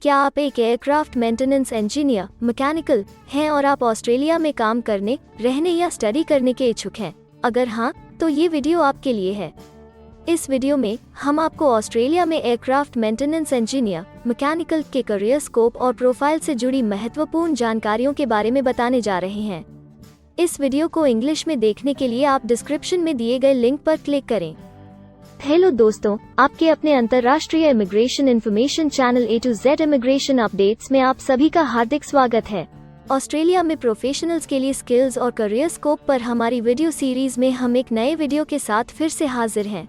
क्या आप एक एयरक्राफ्ट मेंटेनेंस इंजीनियर मैकेनिकल हैं और आप ऑस्ट्रेलिया में काम करने, रहने या स्टडी करने के इच्छुक हैं? अगर हाँ, तो ये वीडियो आपके लिए है। इस वीडियो में हम आपको ऑस्ट्रेलिया में एयरक्राफ्ट मेंटेनेंस इंजीनियर मैकेनिकल के करियर स्कोप और प्रोफाइल से जुड़ी महत्वपूर्ण जानकारियों के बारे में बताने जा रहे हैं। इस वीडियो को इंग्लिश में देखने के लिए आप डिस्क्रिप्शन में दिए गए लिंक पर क्लिक करें। हेलो दोस्तों, आपके अपने अंतर्राष्ट्रीय immigration information channel A to Z immigration updates में आप सभी का हार्दिक स्वागत है। ऑस्ट्रेलिया में प्रोफेशनल्स के लिए स्किल्स और करियर स्कोप पर हमारी वीडियो सीरीज में हम एक नए वीडियो के साथ फिर से हाजिर हैं।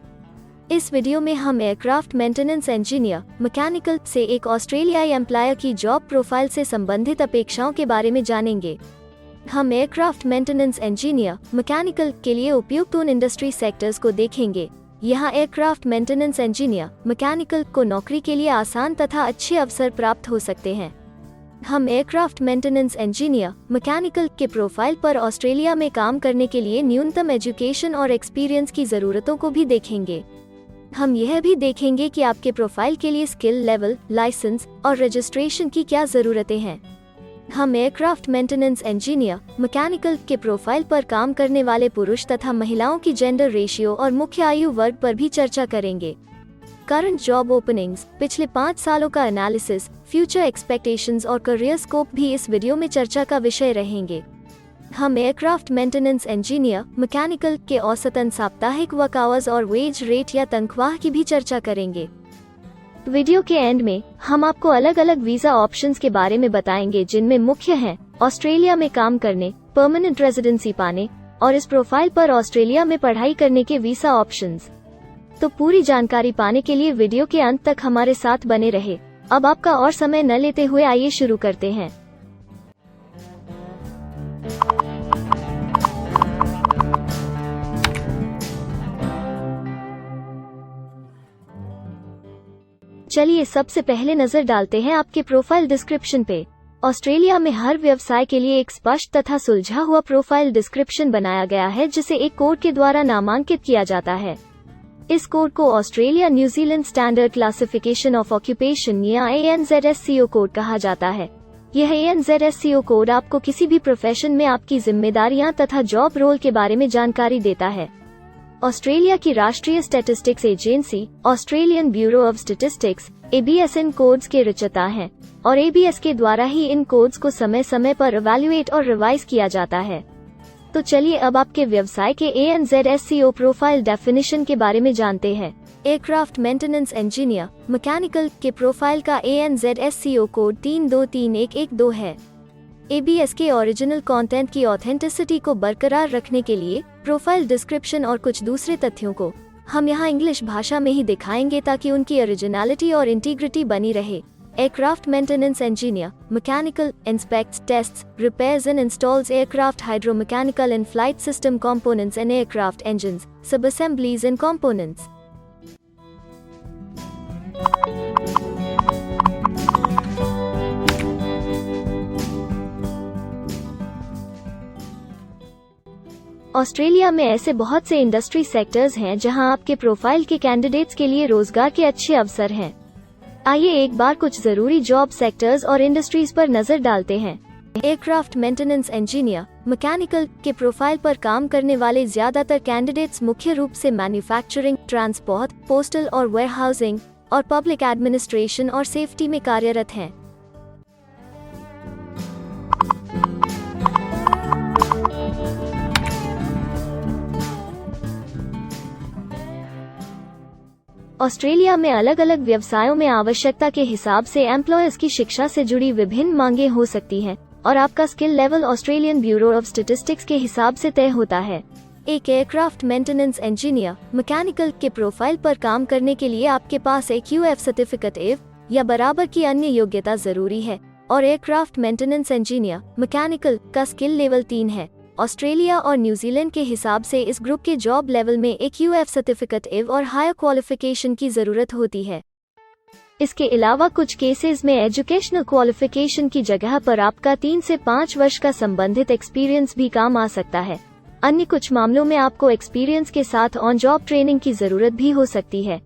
इस वीडियो में हम एयरक्राफ्ट मेंटेनेंस इंजीनियर मैकेनिकल से एक ऑस्ट्रेलियाई एम्प्लॉयर की जॉब प्रोफाइल से संबंधित अपेक्षाओं के बारे में जानेंगे। हम एयरक्राफ्ट मेंटेनेंस इंजीनियर मैकेनिकल के लिए उपयुक्त उन इंडस्ट्री सेक्टर्स को देखेंगे। यहाँ एयरक्राफ्ट मेंटेनेंस इंजीनियर मैकेनिकल को नौकरी के लिए आसान तथा अच्छे अवसर प्राप्त हो सकते हैं। हम एयरक्राफ्ट मेंटेनेंस इंजीनियर मैकेनिकल के प्रोफाइल पर ऑस्ट्रेलिया में काम करने के लिए न्यूनतम एजुकेशन और एक्सपीरियंस की ज़रूरतों को भी देखेंगे। हम यह भी देखेंगे कि आपके प्रोफाइल के लिए स्किल लेवल, लाइसेंस और रजिस्ट्रेशन की क्या ज़रूरतें हैं। हम एयरक्राफ्ट मेंटेनेंस इंजीनियर मैकेनिकल के प्रोफाइल पर काम करने वाले पुरुष तथा महिलाओं की जेंडर रेशियो और मुख्य आयु वर्ग पर भी चर्चा करेंगे। करंट जॉब ओपनिंग्स, पिछले 5 सालों का एनालिसिस, फ्यूचर एक्सपेक्टेशंस और करियर स्कोप भी इस वीडियो में चर्चा का विषय रहेंगे। हम एयरक्राफ्ट मेंटेनेंस इंजीनियर मैकेनिकल के औसतन साप्ताहिक वर्क आवर्स और वेज रेट या तनख्वाह की भी चर्चा करेंगे। वीडियो के एंड में हम आपको अलग अलग वीजा ऑप्शंस के बारे में बताएंगे, जिनमें मुख्य हैं ऑस्ट्रेलिया में काम करने, परमानेंट रेजिडेंसी पाने और इस प्रोफाइल पर ऑस्ट्रेलिया में पढ़ाई करने के वीजा ऑप्शंस। तो पूरी जानकारी पाने के लिए वीडियो के अंत तक हमारे साथ बने रहे। अब आपका और समय न लेते हुए आइए शुरू करते हैं। चलिए सबसे पहले नजर डालते हैं आपके प्रोफाइल डिस्क्रिप्शन पे। ऑस्ट्रेलिया में हर व्यवसाय के लिए एक स्पष्ट तथा सुलझा हुआ प्रोफाइल डिस्क्रिप्शन बनाया गया है, जिसे एक कोड के द्वारा नामांकित किया जाता है। इस कोड को Australia New Zealand standard classification of occupation या ANZSCO कोड कहा जाता है। यह ANZSCO कोड आपको किसी भी प्रोफेशन में आपकी जिम्मेदारियां तथा जॉब रोल के बारे में जानकारी देता है। ऑस्ट्रेलिया की राष्ट्रीय statistics agency Australian bureau of statistics ABS in codes के रचयिता हैं और ABS के द्वारा ही इन कोड्स को समय समय पर इवैल्यूएट और रिवाइज किया जाता है। तो चलिए अब आपके व्यवसाय के ANZSCO प्रोफाइल डेफिनेशन के बारे में जानते हैं। एयरक्राफ्ट मेंटेनेंस इंजीनियर मैकेनिकल के प्रोफाइल का ANZSCO कोड 323112 है। ABS के ओरिजिनल कंटेंट की ऑथेंटिसिटी को बरकरार रखने के लिए प्रोफाइल डिस्क्रिप्शन और कुछ दूसरे तथ्यों को हम यहाँ इंग्लिश भाषा में ही दिखाएंगे, ताकि उनकी ओरिजिनलिटी और इंटीग्रिटी बनी रहे। Aircraft maintenance engineer mechanical inspects, tests, repairs and installs aircraft hydromechanical and flight system components and aircraft engines, सब असेंबलीज एंड कंपोनेंट्स। ऑस्ट्रेलिया में ऐसे बहुत से इंडस्ट्री सेक्टर्स हैं जहां आपके प्रोफाइल के कैंडिडेट्स के लिए रोजगार के अच्छे अवसर हैं। आइए एक बार कुछ जरूरी जॉब सेक्टर्स और इंडस्ट्रीज पर नजर डालते हैं। एयरक्राफ्ट मेंटेनेंस इंजीनियर मैकेनिकल के प्रोफाइल पर काम करने वाले ज्यादातर कैंडिडेट्स मुख्य रूप से मैन्युफैक्चरिंग, ट्रांसपोर्ट, पोस्टल और वेयरहाउसिंग और पब्लिक एडमिनिस्ट्रेशन और सेफ्टी में कार्यरत हैं। ऑस्ट्रेलिया में अलग अलग व्यवसायों में आवश्यकता के हिसाब से एम्प्लॉयर्स की शिक्षा से जुड़ी विभिन्न मांगें हो सकती हैं और आपका skill level Australian bureau of statistics के हिसाब से तय होता है। एक एयरक्राफ्ट मेंटेनेंस इंजीनियर मैकेनिकल के प्रोफाइल पर काम करने के लिए आपके पास एक UF सर्टिफिकेट A या बराबर की अन्य योग्यता जरूरी है और एयरक्राफ्ट मेंटेनेंस इंजीनियर मैकेनिकल का स्किल लेवल 3 है। ऑस्ट्रेलिया और न्यूजीलैंड के हिसाब से इस ग्रुप के जॉब लेवल में एक UF सर्टिफिकेट A और हायर क्वालिफिकेशन की जरूरत होती है। इसके अलावा कुछ केसेस में एजुकेशनल क्वालिफिकेशन की जगह पर आपका 3 से 5 वर्ष का संबंधित एक्सपीरियंस भी काम आ सकता है। अन्य कुछ मामलों में आपको एक्सपीरियंस के साथ ऑन जॉब ट्रेनिंग की जरूरत भी हो सकती है।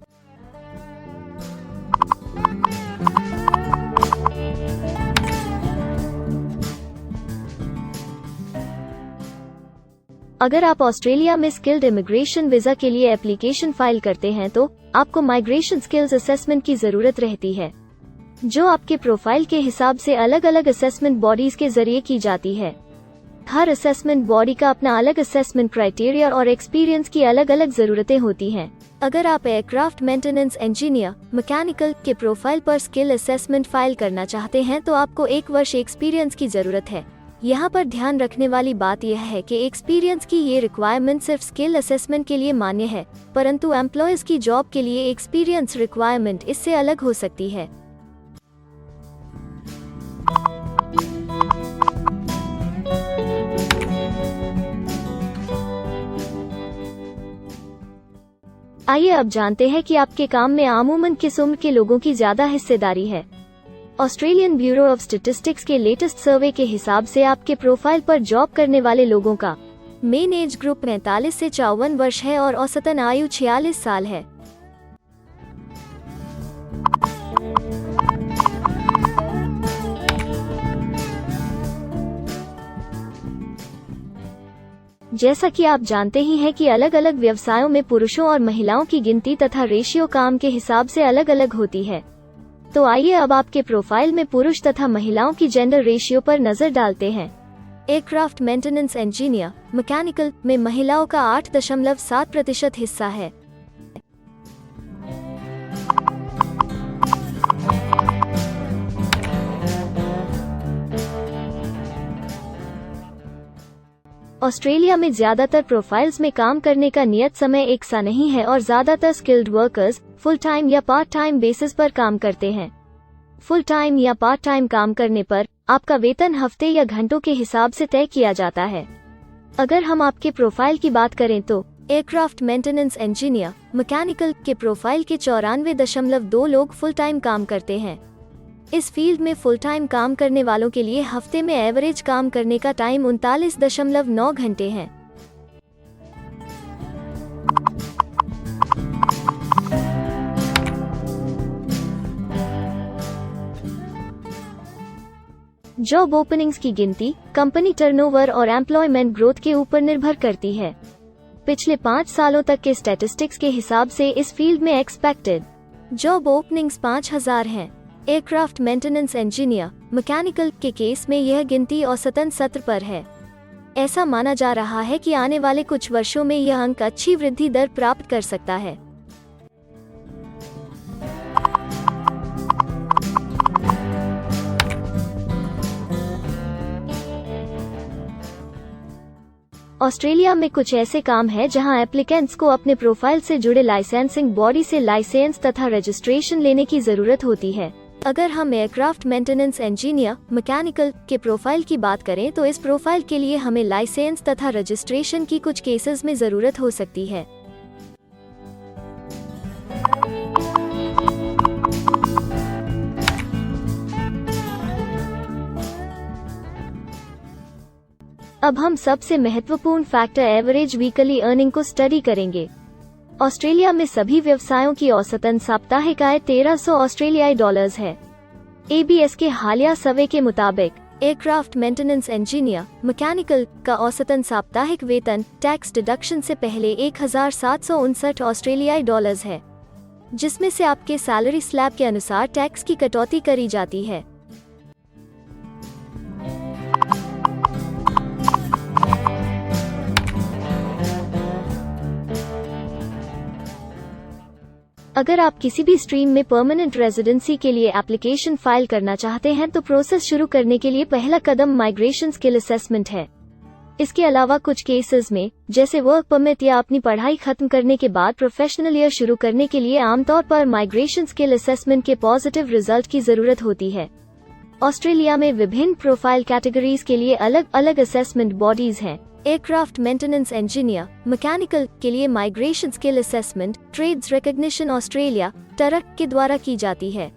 अगर आप ऑस्ट्रेलिया में स्किल्ड इमिग्रेशन वीजा के लिए एप्लीकेशन फाइल करते हैं तो आपको माइग्रेशन स्किल्स असेसमेंट की जरूरत रहती है, जो आपके प्रोफाइल के हिसाब से अलग अलग असेसमेंट बॉडीज के जरिए की जाती है। हर असेसमेंट बॉडी का अपना अलग असेसमेंट क्राइटेरिया और एक्सपीरियंस की अलग अलग जरूरतें होती हैं। अगर आप एयरक्राफ्ट मेंटेनेंस इंजीनियर मैकेनिकल के प्रोफाइल पर स्किल असेसमेंट फाइल करना चाहते हैं तो आपको 1 वर्ष एक्सपीरियंस की जरूरत है। यहाँ पर ध्यान रखने वाली बात यह है कि एक्सपीरियंस की ये रिक्वायरमेंट सिर्फ स्किल असेसमेंट के लिए मान्य है, परंतु एम्प्लॉयज की जॉब के लिए एक्सपीरियंस रिक्वायरमेंट इससे अलग हो सकती है। आइए अब जानते हैं कि आपके काम में आमूमन किस उम्र के लोगों की ज्यादा हिस्सेदारी है। ऑस्ट्रेलियन ब्यूरो ऑफ स्टैटिस्टिक्स के लेटेस्ट सर्वे के हिसाब से आपके प्रोफाइल पर जॉब करने वाले लोगों का मेन एज ग्रुप 45 से 54 वर्ष है और औसतन आयु 46 साल है। जैसा कि आप जानते ही हैं कि अलग अलग व्यवसायों में पुरुषों और महिलाओं की गिनती तथा रेशियो काम के हिसाब से अलग अलग होती है। तो आइए अब आपके प्रोफाइल में पुरुष तथा महिलाओं की जेंडर रेशियो पर नजर डालते हैं। एयरक्राफ्ट मेंटेनेंस इंजीनियर मैकेनिकल में महिलाओं का 8.7% हिस्सा है। ऑस्ट्रेलिया में ज्यादातर प्रोफाइल्स में काम करने का नियत समय एक सा नहीं है और ज्यादातर स्किल्ड वर्कर्स फुल टाइम या पार्ट टाइम बेसिस पर काम करते हैं। फुल टाइम या पार्ट टाइम काम करने पर आपका वेतन हफ्ते या घंटों के हिसाब से तय किया जाता है। अगर हम आपके प्रोफाइल की बात करें तो एयरक्राफ्ट मेंटेनेंस इंजीनियर मैकेनिकल के प्रोफाइल के 94.2 लोग फुल टाइम काम करते हैं। इस फील्ड में फुल टाइम काम करने वालों के लिए हफ्ते में एवरेज काम करने का टाइम 39.9 घंटे है। जॉब ओपनिंग्स की गिनती कंपनी टर्नओवर और एम्प्लॉयमेंट ग्रोथ के ऊपर निर्भर करती है। पिछले 5 सालों तक के स्टैटिस्टिक्स के हिसाब से इस फील्ड में एक्सपेक्टेड जॉब ओपनिंग्स 5000 हैं। एयरक्राफ्ट मेंटेनेंस इंजीनियर मैकेनिकल के केस में यह गिनती औसतन 70 पर है। ऐसा माना जा रहा है कि आने वाले कुछ वर्षों में यह अंक अच्छी वृद्धि दर प्राप्त कर सकता है। ऑस्ट्रेलिया में कुछ ऐसे काम हैं जहां एप्लीकेंट्स को अपने प्रोफाइल से जुड़े लाइसेंसिंग बॉडी से लाइसेंस तथा रजिस्ट्रेशन लेने की जरूरत होती है। अगर हम एयरक्राफ्ट मेंटेनेंस इंजीनियर मैकेनिकल के प्रोफाइल की बात करें तो इस प्रोफाइल के लिए हमें लाइसेंस तथा रजिस्ट्रेशन की कुछ केसेस में जरूरत हो सकती है। अब हम सबसे महत्वपूर्ण फैक्टर एवरेज वीकली अर्निंग को स्टडी करेंगे। ऑस्ट्रेलिया में सभी व्यवसायों की औसतन साप्ताहिक आय 1300 ऑस्ट्रेलियाई डॉलर्स है। ABS के हालिया सर्वे के मुताबिक एयरक्राफ्ट मेंटेनेंस इंजीनियर मैकेनिकल का औसतन साप्ताहिक वेतन टैक्स डिडक्शन से पहले 1759 ऑस्ट्रेलियाई डॉलर्स है, जिसमें से आपके सैलरी स्लैब के अनुसार टैक्स की कटौती करी जाती है। अगर आप किसी भी स्ट्रीम में परमानेंट रेजिडेंसी के लिए एप्लीकेशन फाइल करना चाहते हैं तो प्रोसेस शुरू करने के लिए पहला कदम माइग्रेशन स्किल असेसमेंट है। इसके अलावा कुछ केसेस में जैसे वर्क परमिट या अपनी पढ़ाई खत्म करने के बाद प्रोफेशनल ईयर शुरू करने के लिए आमतौर पर माइग्रेशन स्किल असेसमेंट के पॉजिटिव रिजल्ट की जरूरत होती है। ऑस्ट्रेलिया में विभिन्न प्रोफाइल कैटेगरीज के लिए अलग अलग असेसमेंट बॉडीज हैं। एयरक्राफ्ट मेंटेनेंस इंजीनियर मैकेनिकल के लिए migration skill assessment trades recognition Australia टरक के द्वारा की जाती है।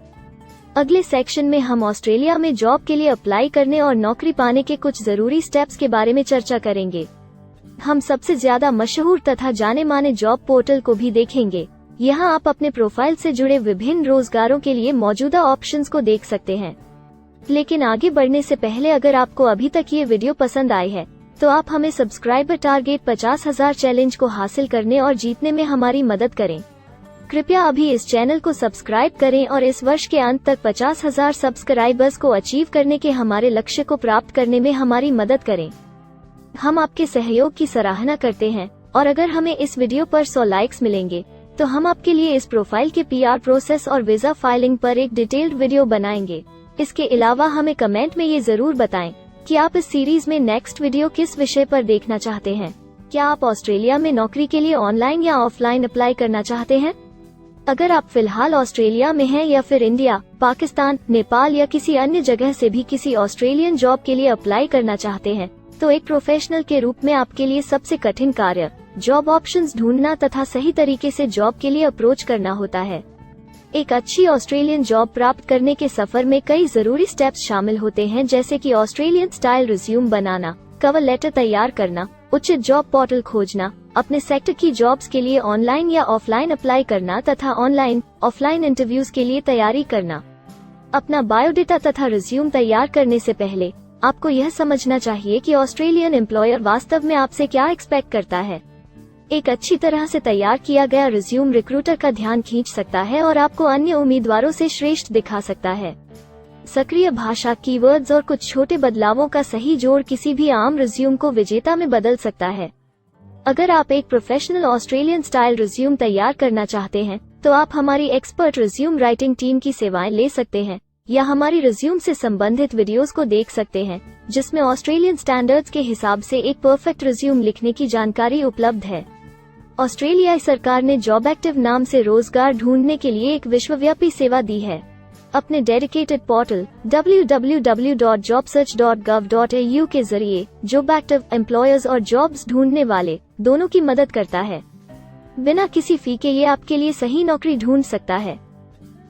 अगले सेक्शन में हम ऑस्ट्रेलिया में जॉब के लिए अप्लाई करने और नौकरी पाने के कुछ जरूरी स्टेप्स के बारे में चर्चा करेंगे। हम सबसे ज्यादा मशहूर तथा जाने माने जॉब पोर्टल को भी देखेंगे। यहाँ आप अपने प्रोफाइल से जुड़े विभिन्न रोजगारों के लिए मौजूदा ऑप्शंस को देख सकते हैं। लेकिन आगे बढ़ने से पहले अगर आपको अभी तक ये वीडियो पसंद आई है तो आप हमें सब्सक्राइबर टारगेट 50,000 चैलेंज को हासिल करने और जीतने में हमारी मदद करें। कृपया अभी इस चैनल को सब्सक्राइब करें और इस वर्ष के अंत तक 50,000 सब्सक्राइबर्स को अचीव करने के हमारे लक्ष्य को प्राप्त करने में हमारी मदद करें। हम आपके सहयोग की सराहना करते हैं और अगर हमें इस वीडियो पर 100 लाइक्स मिलेंगे तो हम आपके लिए इस प्रोफाइल के PR प्रोसेस और वीजा फाइलिंग पर एक डिटेल्ड वीडियो बनाएंगे। इसके अलावा हमें कमेंट में ये जरूर बताएं कि आप इस सीरीज में नेक्स्ट वीडियो किस विषय पर देखना चाहते हैं। क्या आप ऑस्ट्रेलिया में नौकरी के लिए ऑनलाइन या ऑफलाइन अप्लाई करना चाहते हैं? अगर आप फिलहाल ऑस्ट्रेलिया में हैं या फिर इंडिया, पाकिस्तान, नेपाल या किसी अन्य जगह से भी किसी ऑस्ट्रेलियन जॉब के लिए अप्लाई करना चाहते हैं, तो एक प्रोफेशनल के रूप में आपके लिए सबसे कठिन कार्य जॉब ऑप्शंस ढूंढना तथा सही तरीके से जॉब के लिए अप्रोच करना होता है। एक अच्छी ऑस्ट्रेलियन जॉब प्राप्त करने के सफर में कई जरूरी स्टेप्स शामिल होते हैं, जैसे कि ऑस्ट्रेलियन स्टाइल रिज्यूम बनाना, कवर लेटर तैयार करना, उचित जॉब पोर्टल खोजना, अपने सेक्टर की जॉब्स के लिए ऑनलाइन या ऑफलाइन अप्लाई करना तथा ऑनलाइन ऑफलाइन इंटरव्यूज के लिए तैयारी करना। अपना बायोडेटा तथा रिज्यूम तैयार करने से पहले आपको यह समझना चाहिए कि ऑस्ट्रेलियन एम्प्लॉयर वास्तव में आपसे क्या एक्सपेक्ट करता है। एक अच्छी तरह से तैयार किया गया रिज्यूम रिक्रूटर का ध्यान खींच सकता है और आपको अन्य उम्मीदवारों से श्रेष्ठ दिखा सकता है। सक्रिय भाषा, कीवर्ड्स और कुछ छोटे बदलावों का सही जोड़ किसी भी आम रिज्यूम को विजेता में बदल सकता है। अगर आप एक प्रोफेशनल ऑस्ट्रेलियन स्टाइल रिज्यूम तैयार करना चाहते हैं, तो आप हमारी एक्सपर्ट रिज्यूम राइटिंग टीम की सेवाएं ले सकते हैं या हमारी रिज्यूम से संबंधित वीडियोस को देख सकते हैं, जिसमें ऑस्ट्रेलियन स्टैंडर्ड्स के हिसाब से एक परफेक्ट रिज्यूम लिखने की जानकारी उपलब्ध है। ऑस्ट्रेलियाई सरकार ने जॉब एक्टिव नाम से रोजगार ढूंढने के लिए एक विश्वव्यापी सेवा दी है। अपने डेडिकेटेड पोर्टल www.jobsearch.gov.au के जरिए जॉब एक्टिव एम्प्लॉयर्स और जॉब्स ढूंढने वाले दोनों की मदद करता है। बिना किसी फी के ये आपके लिए सही नौकरी ढूंढ सकता है।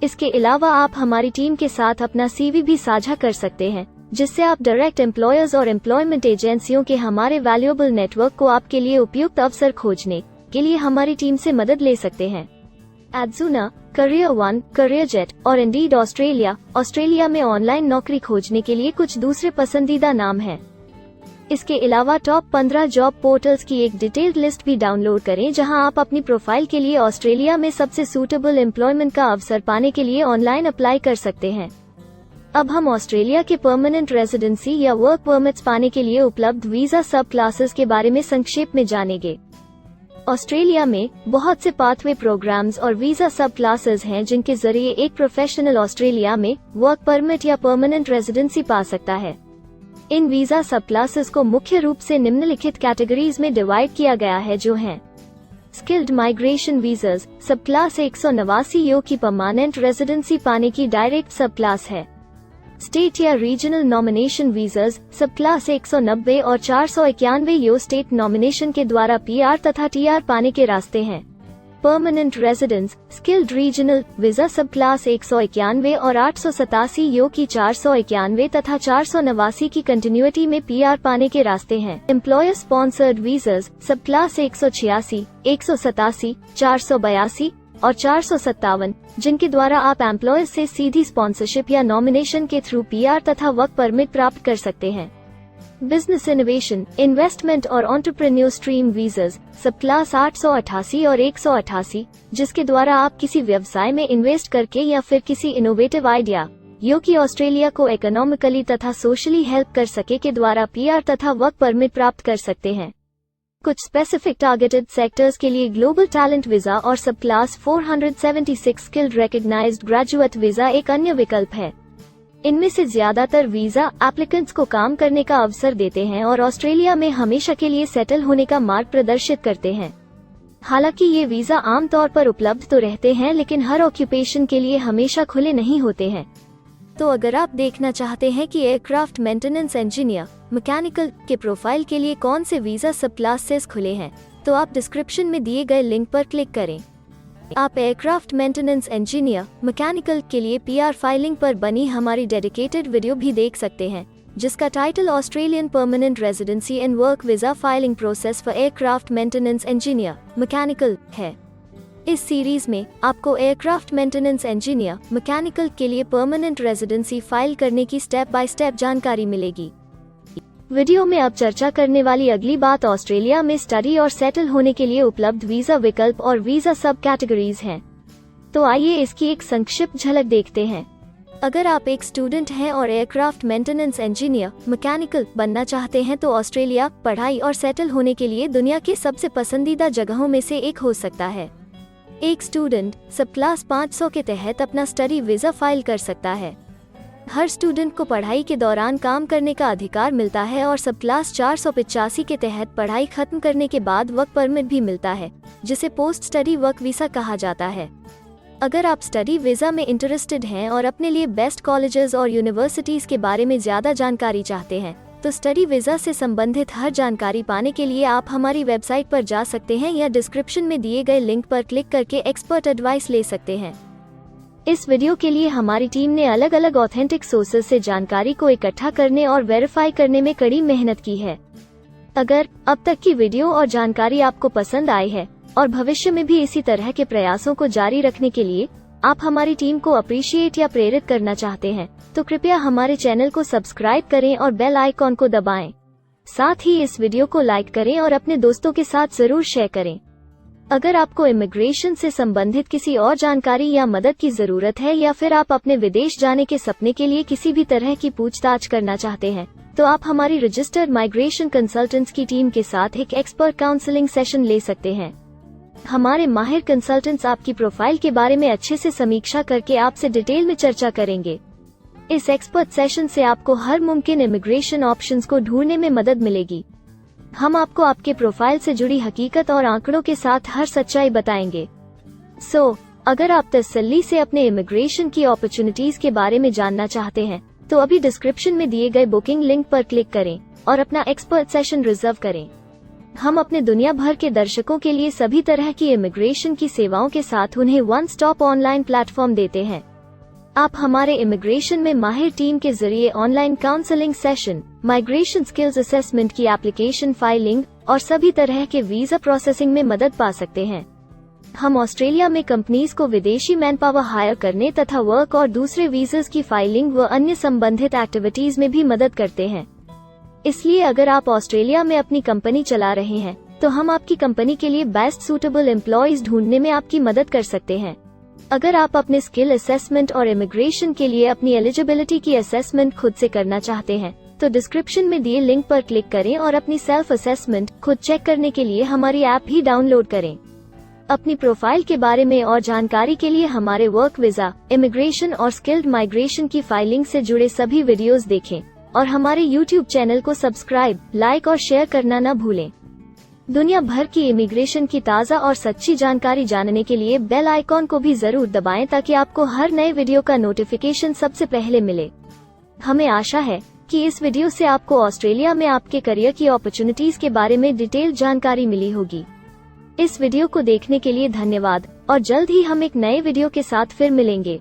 इसके अलावा आप हमारी टीम के साथ अपना CV भी साझा कर सकते हैं, जिससे आप डायरेक्ट एम्प्लॉयर्स और एम्प्लॉयमेंट एजेंसियों के हमारे वैल्यूएबल नेटवर्क को आपके लिए उपयुक्त अवसर खोजने के लिए हमारी टीम से मदद ले सकते हैं। एडजूना, करियर वन, करियर जेट और इंडीड ऑस्ट्रेलिया में ऑनलाइन नौकरी खोजने के लिए कुछ दूसरे पसंदीदा नाम हैं। इसके अलावा टॉप 15 जॉब पोर्टल्स की एक डिटेल्ड लिस्ट भी डाउनलोड करें, जहां आप अपनी प्रोफाइल के लिए ऑस्ट्रेलिया में सबसे सूटेबल एम्प्लॉयमेंट का अवसर पाने के लिए ऑनलाइन अप्लाई कर सकते हैं। अब हम ऑस्ट्रेलिया के परमानेंट रेजिडेंसी या वर्क परमिट्स पाने के लिए उपलब्ध वीजा सब क्लासेस के बारे में संक्षेप में जानेंगे। ऑस्ट्रेलिया में बहुत से पाथवे प्रोग्राम्स और वीजा सब क्लासेस हैं, जिनके जरिए एक प्रोफेशनल ऑस्ट्रेलिया में वर्क परमिट या परमानेंट रेजिडेंसी पा सकता है। इन वीजा सब क्लासेस को मुख्य रूप से निम्नलिखित कैटेगरीज में डिवाइड किया गया है, जो हैं स्किल्ड माइग्रेशन वीजास सब क्लास 189 यो की परमानेंट रेजिडेंसी पाने की डायरेक्ट सब क्लास है। स्टेट या रीजनल नॉमिनेशन वीजास सब क्लास 190 और 491 यो स्टेट नॉमिनेशन के द्वारा PR तथा TR पाने के रास्ते हैं। Permanent residence skilled regional visa सब क्लास 191 और 887 यो की 491 तथा 489 की कंटिन्यूटी में PR पाने के रास्ते हैं। एम्प्लॉयर स्पॉन्सर्ड वीजास सब क्लास 186, 187, 482 और 457, जिनके द्वारा आप एम्प्लॉयर से सीधी स्पॉन्सरशिप या नॉमिनेशन के थ्रू PR तथा वर्क परमिट प्राप्त कर सकते हैं। बिजनेस इनोवेशन, इन्वेस्टमेंट और एंटरप्रेन्योर स्ट्रीम वीजास सब क्लास 888 और 188, जिसके द्वारा आप किसी व्यवसाय में इन्वेस्ट करके या फिर किसी इनोवेटिव आइडिया यो कि ऑस्ट्रेलिया को इकोनॉमिकली तथा सोशली हेल्प कर सके के द्वारा PR तथा वर्क परमिट प्राप्त कर सकते हैं। कुछ स्पेसिफिक टारगेटेड सेक्टर्स के लिए ग्लोबल टैलेंट वीजा और सब class 476 skilled recognised graduate visa एक अन्य विकल्प है। इनमें से ज्यादातर वीजा एप्लीकेंट्स को काम करने का अवसर देते हैं और ऑस्ट्रेलिया में हमेशा के लिए सेटल होने का मार्ग प्रदर्शित करते हैं। हालांकि ये वीजा आमतौर पर उपलब्ध तो रहते हैं, लेकिन हर ऑक्यूपेशन के लिए हमेशा खुले नहीं होते हैं। तो अगर आप देखना चाहते हैं कि एयरक्राफ्ट मेंटेनेंस इंजीनियर मैकेनिकल के प्रोफाइल के लिए कौन से वीजा सब क्लासेस खुले हैं, तो आप डिस्क्रिप्शन में दिए गए लिंक पर क्लिक करें। आप एयरक्राफ्ट मेंटेनेंस इंजीनियर मैकेनिकल के लिए PR फाइलिंग पर बनी हमारी डेडिकेटेड वीडियो भी देख सकते हैं, जिसका title Australian permanent residency and work visa filing process for aircraft maintenance engineer mechanical है। इस सीरीज में आपको एयरक्राफ्ट मेंटेनेंस इंजीनियर मैकेनिकल के लिए परमानेंट रेजिडेंसी फाइल करने की स्टेप बाय स्टेप जानकारी मिलेगी। वीडियो में अब चर्चा करने वाली अगली बात ऑस्ट्रेलिया में स्टडी और सेटल होने के लिए उपलब्ध वीजा विकल्प और वीजा सब कैटेगरीज हैं। तो आइए इसकी एक संक्षिप्त झलक देखते हैं। अगर आप एक स्टूडेंट हैं और एयरक्राफ्ट मेंटेनेंस इंजीनियर मैकेनिकल बनना चाहते हैं तो ऑस्ट्रेलिया पढ़ाई और सेटल होने के लिए दुनिया के सबसे पसंदीदा जगहों में से एक हो सकता है। एक स्टूडेंट सब क्लास 500 के तहत अपना स्टडी वीजा फाइल कर सकता है। हर स्टूडेंट को पढ़ाई के दौरान काम करने का अधिकार मिलता है और सब क्लास 485 के तहत पढ़ाई खत्म करने के बाद वर्क परमिट भी मिलता है, जिसे पोस्ट स्टडी वर्क वीसा कहा जाता है। अगर आप स्टडी वीजा में इंटरेस्टेड हैं और अपने लिए बेस्ट कॉलेजेस और यूनिवर्सिटीज के बारे में ज्यादा जानकारी चाहते हैं, तो स्टडी वीजा से संबंधित हर जानकारी पाने के लिए आप हमारी वेबसाइट पर जा सकते हैं या डिस्क्रिप्शन में दिए गए लिंक पर क्लिक करके एक्सपर्ट एडवाइस ले सकते हैं। इस वीडियो के लिए हमारी टीम ने अलग अलग ऑथेंटिक सोर्सेज से जानकारी को इकट्ठा करने और वेरीफाई करने में कड़ी मेहनत की है। अगर अब तक की वीडियो और जानकारी आपको पसंद आई है और भविष्य में भी इसी तरह के प्रयासों को जारी रखने के लिए आप हमारी टीम को अप्रिशिएट या प्रेरित करना चाहते हैं, तो कृपया हमारे चैनल को सब्सक्राइब करें और बेल आइकॉन को दबाएं। साथ ही इस वीडियो को लाइक करें और अपने दोस्तों के साथ जरूर शेयर करें। अगर आपको इमिग्रेशन से संबंधित किसी और जानकारी या मदद की जरूरत है या फिर आप अपने विदेश जाने के सपने के लिए किसी भी तरह की पूछताछ करना चाहते हैं, तो आप हमारी रजिस्टर्ड माइग्रेशन कंसल्टेंट्स की टीम के साथ एक एक्सपर्ट काउंसलिंग सेशन ले सकते हैं। हमारे माहिर कंसल्टेंट्स आपकी प्रोफाइल के बारे में अच्छे से समीक्षा करके आपसे डिटेल में चर्चा करेंगे। इस एक्सपर्ट सेशन से आपको हर मुमकिन इमिग्रेशन ऑप्शंस को ढूंढने में मदद मिलेगी। हम आपको आपके प्रोफाइल से जुड़ी हकीकत और आंकड़ों के साथ हर सच्चाई बताएंगे। अगर आप तसल्ली से अपने इमिग्रेशन की अपॉर्चुनिटीज के बारे में जानना चाहते हैं, तो अभी डिस्क्रिप्शन में दिए गए बुकिंग लिंक पर क्लिक करें और अपना एक्सपर्ट सेशन रिजर्व करें। हम अपने दुनिया भर के दर्शकों के लिए सभी तरह की इमिग्रेशन की सेवाओं के साथ उन्हें वन स्टॉप ऑनलाइन प्लेटफॉर्म देते हैं। आप हमारे इमिग्रेशन में माहिर टीम के जरिए online counselling session, migration skills assessment की एप्लीकेशन फाइलिंग और सभी तरह के वीजा प्रोसेसिंग में मदद पा सकते हैं। हम ऑस्ट्रेलिया में कंपनीज को विदेशी मैनपावर हायर करने तथा वर्क और दूसरे वीजास की फाइलिंग व अन्य संबंधित एक्टिविटीज में भी मदद करते हैं। इसलिए अगर आप ऑस्ट्रेलिया में अपनी कंपनी चला रहे हैं, तो हम आपकी कंपनी के लिए बेस्ट सूटेबल एम्प्लॉयज ढूंढने में आपकी मदद कर सकते हैं। अगर आप अपने स्किल असेसमेंट और इमिग्रेशन के लिए अपनी एलिजिबिलिटी की असेसमेंट खुद से करना चाहते हैं, तो डिस्क्रिप्शन में दिए लिंक पर क्लिक करें और अपनी सेल्फ असेसमेंट खुद चेक करने के लिए हमारी ऐप भी डाउनलोड करें। अपनी प्रोफाइल के बारे में और जानकारी के लिए हमारे वर्क वीजा, इमिग्रेशन और स्किल्ड माइग्रेशन की फाइलिंग से जुड़े सभी वीडियोस देखें और हमारे YouTube चैनल को सब्सक्राइब, लाइक और शेयर करना न भूलें। दुनिया भर की इमिग्रेशन की ताज़ा और सच्ची जानकारी जानने के लिए बेल आइकॉन को भी जरूर दबाएं ताकि आपको हर नए वीडियो का नोटिफिकेशन सबसे पहले मिले। हमें आशा है कि इस वीडियो से आपको ऑस्ट्रेलिया में आपके करियर की अपॉर्चुनिटीज के बारे में डिटेल जानकारी मिली होगी। इस वीडियो को देखने के लिए धन्यवाद और जल्द ही हम एक नए वीडियो के साथ फिर मिलेंगे।